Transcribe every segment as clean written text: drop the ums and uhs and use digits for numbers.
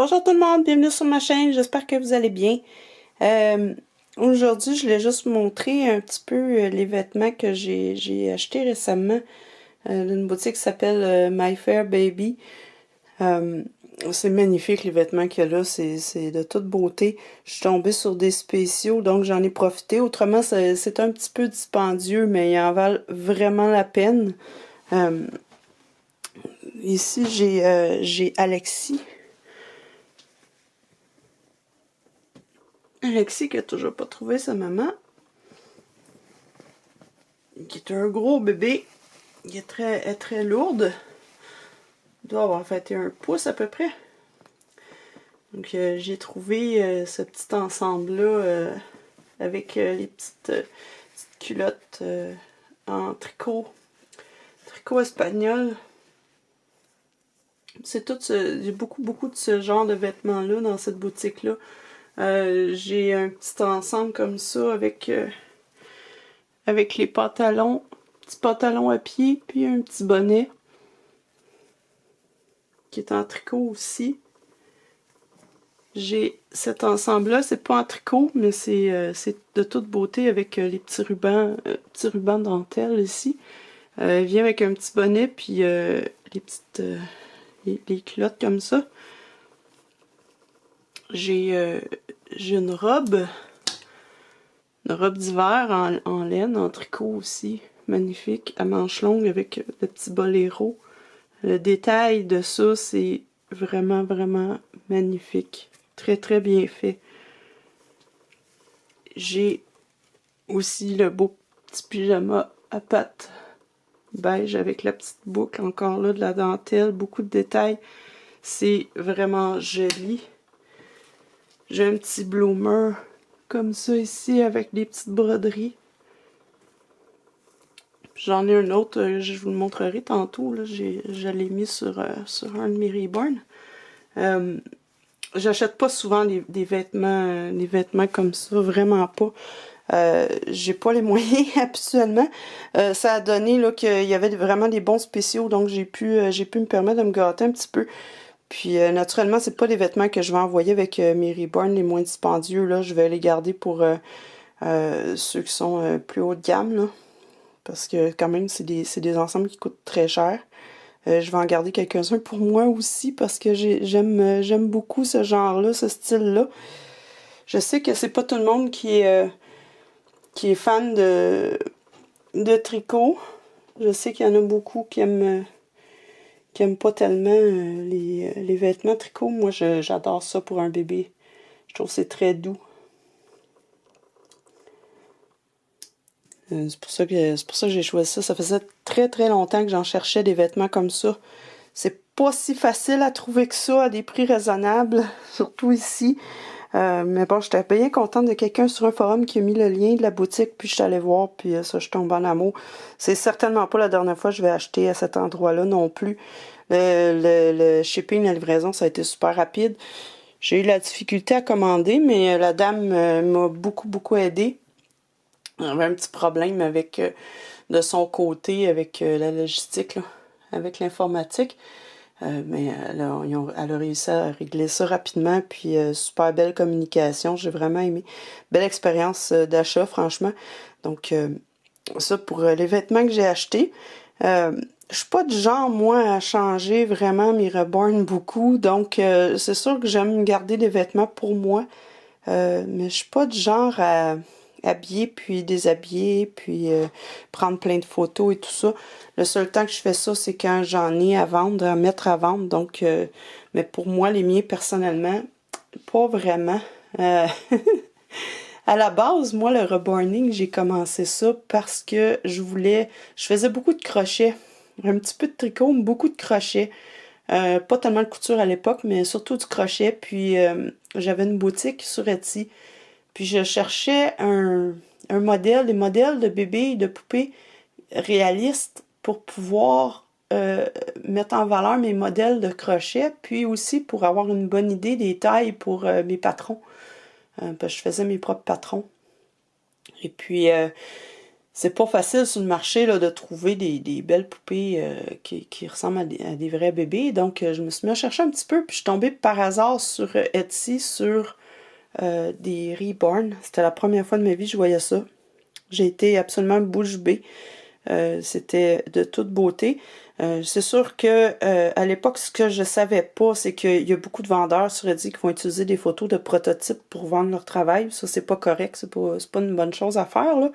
Bonjour tout le monde, bienvenue sur ma chaîne, j'espère que vous allez bien. Aujourd'hui, je voulais juste vous montrer un petit peu les vêtements que j'ai achetés récemment d'une boutique qui s'appelle My Fair Baby. C'est magnifique les vêtements qu'il y a là, c'est de toute beauté. Je suis tombée sur des spéciaux, donc j'en ai profité. Autrement, c'est un petit peu dispendieux, mais ils en valent vraiment la peine. Ici, j'ai Alexis. Alexis qui a toujours pas trouvé sa maman. Qui est un gros bébé. Il est très lourde. Il doit avoir fait 1 pouce à peu près. Donc j'ai trouvé ce petit ensemble-là avec les petites culottes en tricot espagnol. C'est tout il y a beaucoup de ce genre de vêtements-là dans cette boutique-là. J'ai un petit ensemble comme ça avec les pantalons, petit pantalon à pied, puis un petit bonnet qui est en tricot aussi. J'ai cet ensemble-là, c'est pas en tricot, mais c'est de toute beauté avec les petits rubans de dentelle ici. Il vient avec un petit bonnet, puis les petites les culottes comme ça. J'ai une robe d'hiver en laine, en tricot aussi, magnifique, à manches longues avec le petit boléro. Le détail de ça, c'est vraiment magnifique. Très bien fait. J'ai aussi le beau petit pyjama à pattes beige avec la petite boucle encore là, de la dentelle, beaucoup de détails. C'est vraiment joli. J'ai un petit bloomer comme ça ici avec des petites broderies. J'en ai un autre, je vous le montrerai tantôt. Là, je l'ai mis sur un de mes Reborn. J'achète pas souvent des vêtements comme ça, vraiment pas. J'ai pas les moyens habituellement. Ça a donné là qu'il y avait vraiment des bons spéciaux, donc j'ai pu me permettre de me gâter un petit peu. Puis naturellement, c'est pas des vêtements que je vais envoyer avec mes Reborn les moins dispendieux. Là, je vais les garder pour ceux qui sont plus haut de gamme, là. Parce que quand même, c'est des ensembles qui coûtent très cher. Je vais en garder quelques-uns pour moi aussi parce que j'aime beaucoup ce genre-là, ce style-là. Je sais que c'est pas tout le monde qui est fan de tricot. Je sais qu'il y en a beaucoup qui aiment pas tellement les vêtements tricot. Moi, j'adore ça pour un bébé. Je trouve que c'est très doux. C'est pour ça que j'ai choisi ça. Ça faisait très longtemps que j'en cherchais des vêtements comme ça. C'est pas si facile à trouver que ça, à des prix raisonnables, surtout ici. Mais bon, j'étais bien contente de quelqu'un sur un forum qui a mis le lien de la boutique, puis je suis allée voir, puis ça, je tombe en amour. C'est certainement pas la dernière fois que je vais acheter à cet endroit-là non plus. Le shipping, la livraison, ça a été super rapide. J'ai eu la difficulté à commander, mais la dame m'a beaucoup aidé. Elle avait un petit problème avec de son côté avec la logistique, là, avec l'informatique. Mais elle a réussi à régler ça rapidement, puis super belle communication, j'ai vraiment aimé. Belle expérience d'achat, franchement. Donc, ça pour les vêtements que j'ai achetés. Je suis pas du genre, moi, à changer vraiment mes Reborn beaucoup, donc c'est sûr que j'aime garder des vêtements pour moi, mais je suis pas du genre à habiller puis déshabiller puis prendre plein de photos et tout ça. Le seul temps que je fais ça, c'est quand j'en ai à vendre, à mettre à vendre. Donc, mais pour moi, les miens, personnellement, pas vraiment. À la base, moi, le reborning, j'ai commencé ça parce que je faisais beaucoup de crochets. Un petit peu de tricot, beaucoup de crochets. Pas tellement de couture à l'époque, mais surtout du crochet. Puis, j'avais une boutique sur Etsy. Puis je cherchais des modèles de bébés et de poupées réalistes pour pouvoir mettre en valeur mes modèles de crochet, puis aussi pour avoir une bonne idée des tailles pour mes patrons. Parce que je faisais mes propres patrons. Et puis, c'est pas facile sur le marché là, de trouver des belles poupées qui ressemblent à des vrais bébés. Donc, je me suis mis à chercher un petit peu, puis je suis tombée par hasard sur Etsy sur des Reborn. C'était la première fois de ma vie que je voyais ça. J'ai été absolument bouche bée. C'était de toute beauté. C'est sûr que à l'époque, ce que je savais pas, c'est qu'il y a beaucoup de vendeurs sur Etsy qui vont utiliser des photos de prototypes pour vendre leur travail. Ça, c'est pas correct, c'est pas une bonne chose à faire, là.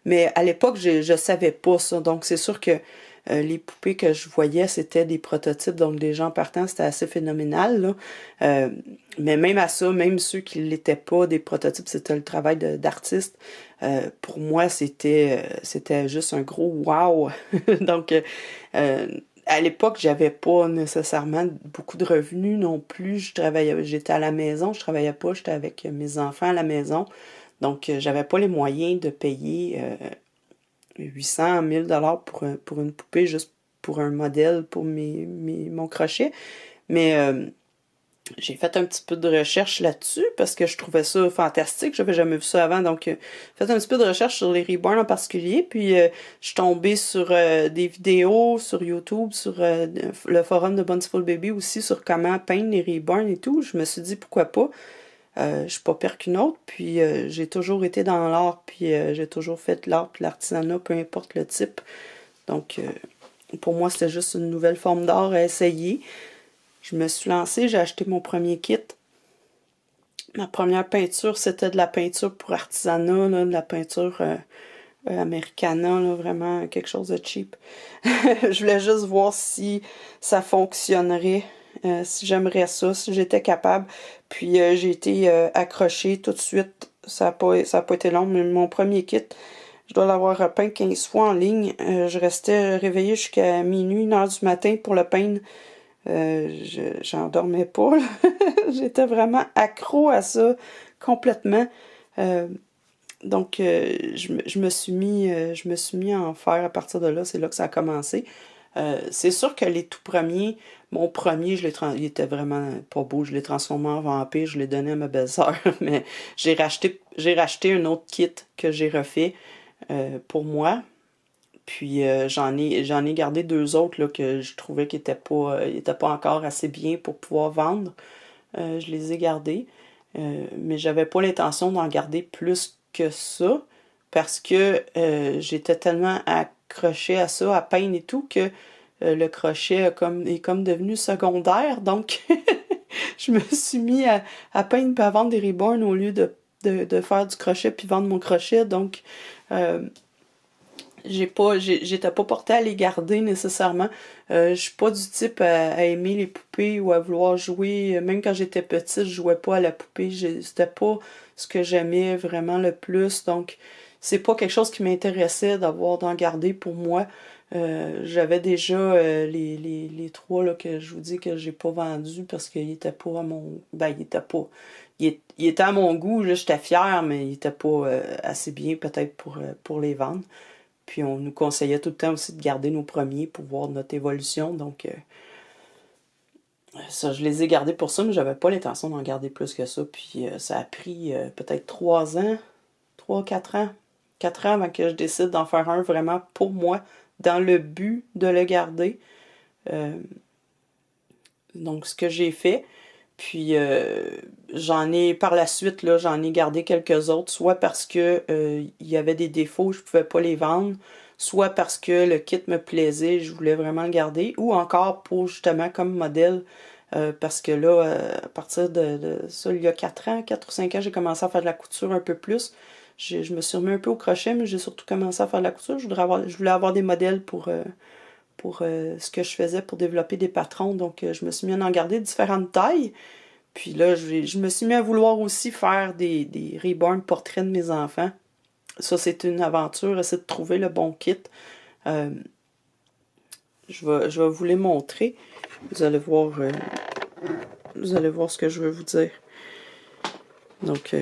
Mais à l'époque, je savais pas ça. Donc, c'est sûr que les poupées que je voyais, c'était des prototypes. Donc, des gens partant, c'était assez phénoménal, là. Mais même à ça, même ceux qui l'étaient pas des prototypes, c'était le travail d'artiste. Pour moi, c'était juste un gros wow. Donc, à l'époque, j'avais pas nécessairement beaucoup de revenus non plus. J'étais à la maison, je travaillais pas, j'étais avec mes enfants à la maison. Donc, j'avais pas les moyens de payer 800, 1000 $ pour une poupée, juste pour un modèle, pour mon crochet. Mais j'ai fait un petit peu de recherche là-dessus parce que je trouvais ça fantastique. J'avais jamais vu ça avant. Donc, j'ai fait un petit peu de recherche sur les Reborn en particulier. Puis, je suis tombée sur des vidéos sur YouTube, sur le forum de Bountiful Baby aussi, sur comment peindre les Reborn et tout. Je me suis dit, pourquoi pas? Je suis pas pire qu'une autre, puis j'ai toujours été dans l'art, puis j'ai toujours fait de l'art, puis l'artisanat, peu importe le type. Donc, pour moi, c'était juste une nouvelle forme d'art à essayer. Je me suis lancée, j'ai acheté mon premier kit. Ma première peinture, c'était de la peinture pour artisanat, là, de la peinture Americana, là, vraiment quelque chose de cheap. Je voulais juste voir si ça fonctionnerait, si j'aimerais ça, si j'étais capable. Puis j'ai été accrochée tout de suite. Ça a pas été long, mais mon premier kit, je dois l'avoir repeint 15 fois en ligne. Je restais réveillée jusqu'à minuit, 1 heure du matin pour le peindre. J'en dormais pas, là. J'étais vraiment accro à ça, complètement. Donc, je me suis mis à en faire à partir de là. C'est là que ça a commencé. C'est sûr que les tout premiers, mon premier, il était vraiment pas beau. Je l'ai transformé en vampire, je l'ai donné à ma belle-sœur. Mais j'ai racheté un autre kit que j'ai refait pour moi. Puis j'en ai gardé 2 autres là, que je trouvais qu'ils étaient pas encore assez bien pour pouvoir vendre. Je les ai gardés. Mais j'avais pas l'intention d'en garder plus que ça parce que j'étais tellement accrochée à ça, à peindre et tout, que le crochet est comme devenu secondaire. Donc, je me suis mis à peindre et à vendre des Reborn au lieu de faire du crochet puis vendre mon crochet. Donc, j'étais pas portée à les garder nécessairement. Je suis pas du type à aimer les poupées ou à vouloir jouer. Même quand j'étais petite, je jouais pas à la poupée. C'était pas ce que j'aimais vraiment le plus. Donc, c'est pas quelque chose qui m'intéressait d'en garder pour moi. J'avais déjà les 3 là, que je vous dis que j'ai pas vendus parce qu'ils étaient pas à mon. Ben, ils étaient pas. Il était à mon goût, là, j'étais fière, mais il était pas assez bien peut-être pour les vendre. Puis on nous conseillait tout le temps aussi de garder nos premiers pour voir notre évolution. Donc, ça, je les ai gardés pour ça, mais j'avais pas l'intention d'en garder plus que ça. Puis ça a pris peut-être 3 ans, 4 ans. 4 ans avant que je décide d'en faire un vraiment pour moi, dans le but de le garder. Donc, ce que j'ai fait. Puis j'en ai par la suite, là, j'en ai gardé quelques autres, soit parce que il y avait des défauts, je pouvais pas les vendre, soit parce que le kit me plaisait, je voulais vraiment le garder, ou encore pour justement comme modèle, parce que là, à partir de ça, il y a 4 ans, 4 ou 5 ans, j'ai commencé à faire de la couture un peu plus. Je me suis remis un peu au crochet, mais j'ai surtout commencé à faire de la couture. Je voulais avoir des modèles pour ce que je faisais pour développer des patrons. Donc, je me suis mis à en garder différentes tailles. Puis là, je me suis mis à vouloir aussi faire des Reborn portraits de mes enfants. Ça, c'est une aventure, essayer de trouver le bon kit. Je vais vous les montrer. Vous allez voir ce que je veux vous dire. Donc,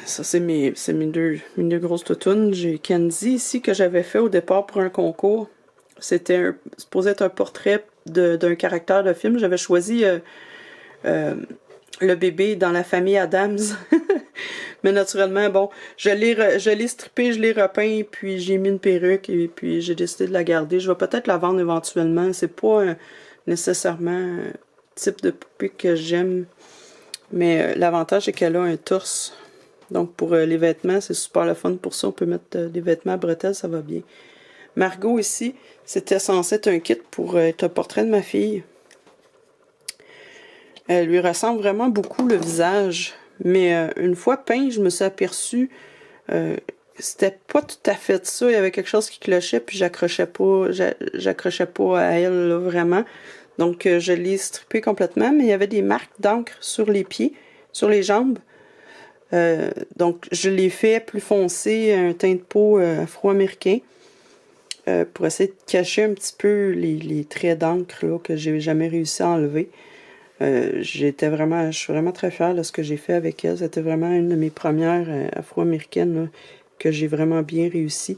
ça, c'est mes deux grosses toutounes. J'ai Kenzie ici que j'avais fait au départ pour un concours. C'était supposé être un portrait d'un caractère de film. J'avais choisi le bébé dans la famille Adams. Mais naturellement, bon, je l'ai strippé, je l'ai repeint, puis j'ai mis une perruque, et puis j'ai décidé de la garder. Je vais peut-être la vendre éventuellement. C'est pas nécessairement un type de poupée que j'aime. Mais l'avantage, c'est qu'elle a un torse. Donc pour les vêtements, c'est super le fun. Pour ça, on peut mettre des vêtements à bretelles, ça va bien. Margot ici, c'était censé être un kit pour être un portrait de ma fille. Elle lui ressemble vraiment beaucoup le visage. Mais une fois peint, je me suis aperçue, c'était pas tout à fait ça. Il y avait quelque chose qui clochait, puis j'accrochais pas à elle, là, vraiment. Donc je l'ai strippé complètement, mais il y avait des marques d'encre sur les pieds, sur les jambes. Donc je l'ai fait plus foncé, un teint de peau afro-américain. Pour essayer de cacher un petit peu les traits d'encre que j'ai jamais réussi à enlever. Je suis vraiment très fière de ce que j'ai fait avec elle. C'était vraiment une de mes premières afro-américaines que j'ai vraiment bien réussi.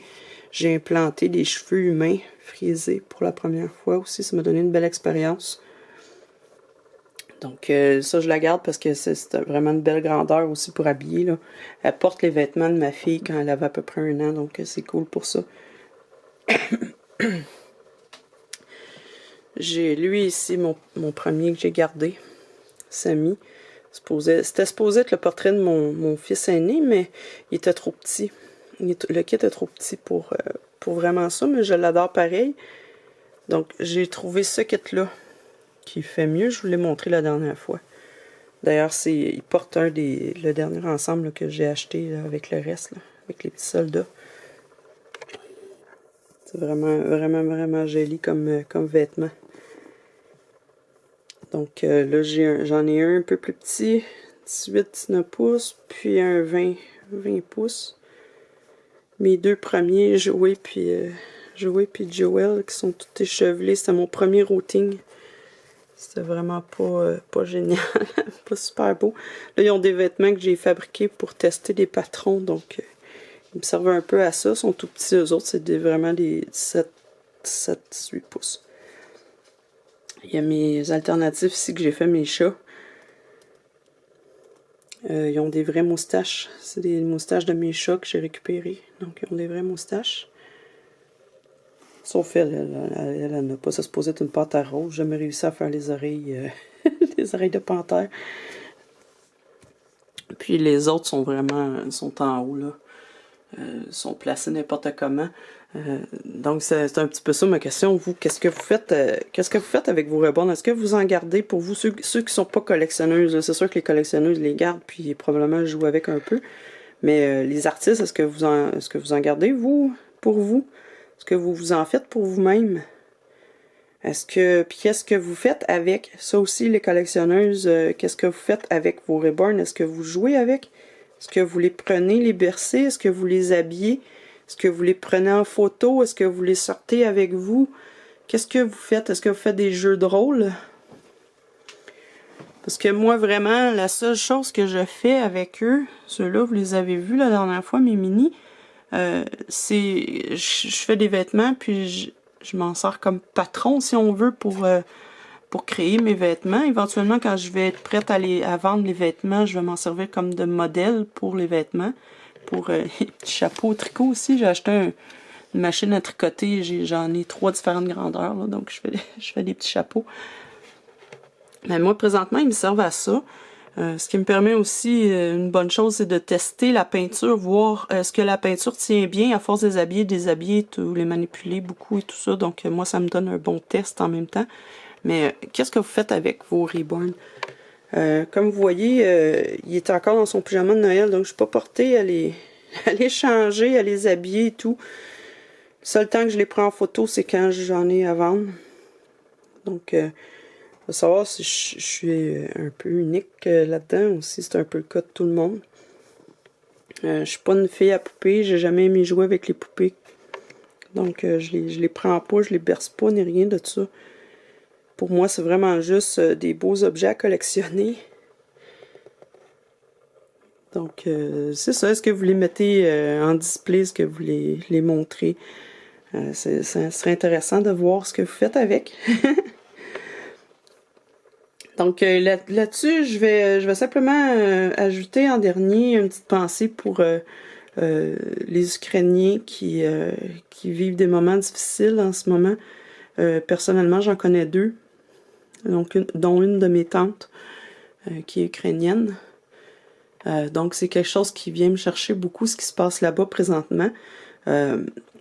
J'ai implanté des cheveux humains frisés pour la première fois aussi. Ça m'a donné une belle expérience. Donc ça, je la garde parce que c'est vraiment une belle grandeur aussi pour habiller, là. Elle porte les vêtements de ma fille quand elle avait à peu près 1 an, donc c'est cool pour ça. J'ai lui ici, mon premier que j'ai gardé, Samy. C'était supposé être le portrait de mon fils aîné, mais il était trop petit. Le kit était trop petit pour vraiment ça, mais je l'adore pareil. Donc j'ai trouvé ce kit-là qui fait mieux. Je vous l'ai montré la dernière fois. D'ailleurs, il porte le dernier ensemble là, que j'ai acheté là, avec le reste, là, avec les petits soldats. C'est vraiment, vraiment, vraiment joli comme vêtement. Donc là, j'en ai un peu plus petit, 18-19 pouces, puis un 20 pouces. Mes 2 premiers, Joey puis Joel, qui sont tous échevelés. C'était mon premier routing. C'était vraiment pas génial, pas super beau. Là, ils ont des vêtements que j'ai fabriqués pour tester des patrons, donc ils me servent un peu à ça. Ils sont tout petits, eux autres, c'est vraiment des 7-8 pouces. Il y a mes alternatives ici que j'ai fait mes chats. Ils ont des vraies moustaches. C'est des moustaches de mes chats que j'ai récupérées. Donc, ils ont des vraies moustaches. Sauf elle n'a pas. Ça se posait une pâte à rose. J'ai jamais réussi à faire les oreilles, les oreilles de panthère. Puis les autres sont en haut, là. Sont placés n'importe comment. Donc c'est un petit peu ça ma question. Vous, qu'est-ce que vous faites avec vos rebonds? Est-ce que vous en gardez pour vous, ceux qui sont pas collectionneuses? C'est sûr que les collectionneuses les gardent, puis probablement jouent avec un peu. Mais les artistes, est-ce que vous en gardez, vous, pour vous? Est-ce que vous en faites pour vous-même? Puis qu'est-ce que vous faites avec? Ça aussi, les collectionneuses, qu'est-ce que vous faites avec vos reborns? Est-ce que vous jouez avec? Est-ce que vous les prenez, les bercez? Est-ce que vous les habillez? Est-ce que vous les prenez en photo? Est-ce que vous les sortez avec vous? Qu'est-ce que vous faites? Est-ce que vous faites des jeux de rôle? Parce que moi, vraiment, la seule chose que je fais avec eux, ceux-là, vous les avez vus la dernière fois, mes mini, c'est... Je fais des vêtements, puis je m'en sers comme patron, si on veut, pour créer mes vêtements. Éventuellement, quand je vais être prête à vendre les vêtements, je vais m'en servir comme de modèle pour les vêtements. Pour les petits chapeaux tricot aussi, j'ai acheté une machine à tricoter. J'en ai 3 différentes grandeurs, là, donc je fais des petits chapeaux. Mais moi, présentement, ils me servent à ça. Ce qui me permet aussi, une bonne chose, c'est de tester la peinture, voir est-ce que la peinture tient bien à force de les déshabiller, les manipuler beaucoup et tout ça. Donc, moi, ça me donne un bon test en même temps. Mais qu'est-ce que vous faites avec vos reborns? Comme vous voyez, il est encore dans son pyjama de Noël, donc je ne suis pas portée à les changer, à les habiller et tout. Le seul temps que je les prends en photo, c'est quand j'en ai à vendre. Donc, faut savoir si je suis un peu unique là-dedans aussi. C'est un peu le cas de tout le monde. Je suis pas une fille à poupées. J'ai jamais aimé jouer avec les poupées. Donc, je les prends pas, je les berce pas, ni rien de ça. Pour moi, c'est vraiment juste des beaux objets à collectionner. Donc, c'est ça. Est-ce que vous les mettez en display? Est-ce que vous les montrez? Ça serait intéressant de voir ce que vous faites avec. Donc là-dessus, je vais simplement ajouter en dernier une petite pensée pour les Ukrainiens qui vivent des moments difficiles en ce moment. Personnellement, j'en connais deux, donc dont une de mes tantes qui est ukrainienne. Donc c'est quelque chose qui vient me chercher beaucoup, ce qui se passe là-bas présentement.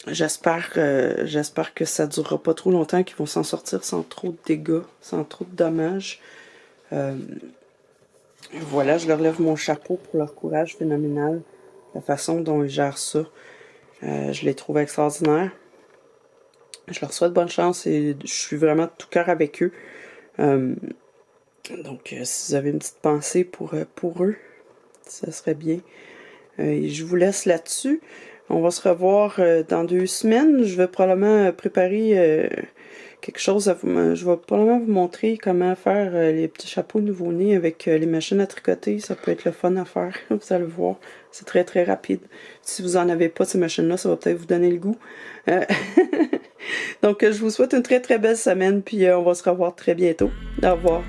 J'espère que ça durera pas trop longtemps, qu'ils vont s'en sortir sans trop de dégâts, sans trop de dommages. Voilà, je leur lève mon chapeau pour leur courage phénoménal, la façon dont ils gèrent ça. Je les trouve extraordinaires. Je leur souhaite bonne chance et je suis vraiment de tout cœur avec eux. Donc, si vous avez une petite pensée pour eux, ça serait bien. Et je vous laisse là-dessus. On va se revoir dans 2 semaines. Je vais probablement préparer quelque chose. Je vais probablement vous montrer comment faire les petits chapeaux nouveau-nés avec les machines à tricoter. Ça peut être le fun à faire. Vous allez voir. C'est très très rapide. Si vous en avez pas ces machines-là, ça va peut-être vous donner le goût. Donc, je vous souhaite une très très belle semaine. Puis on va se revoir très bientôt. Au revoir.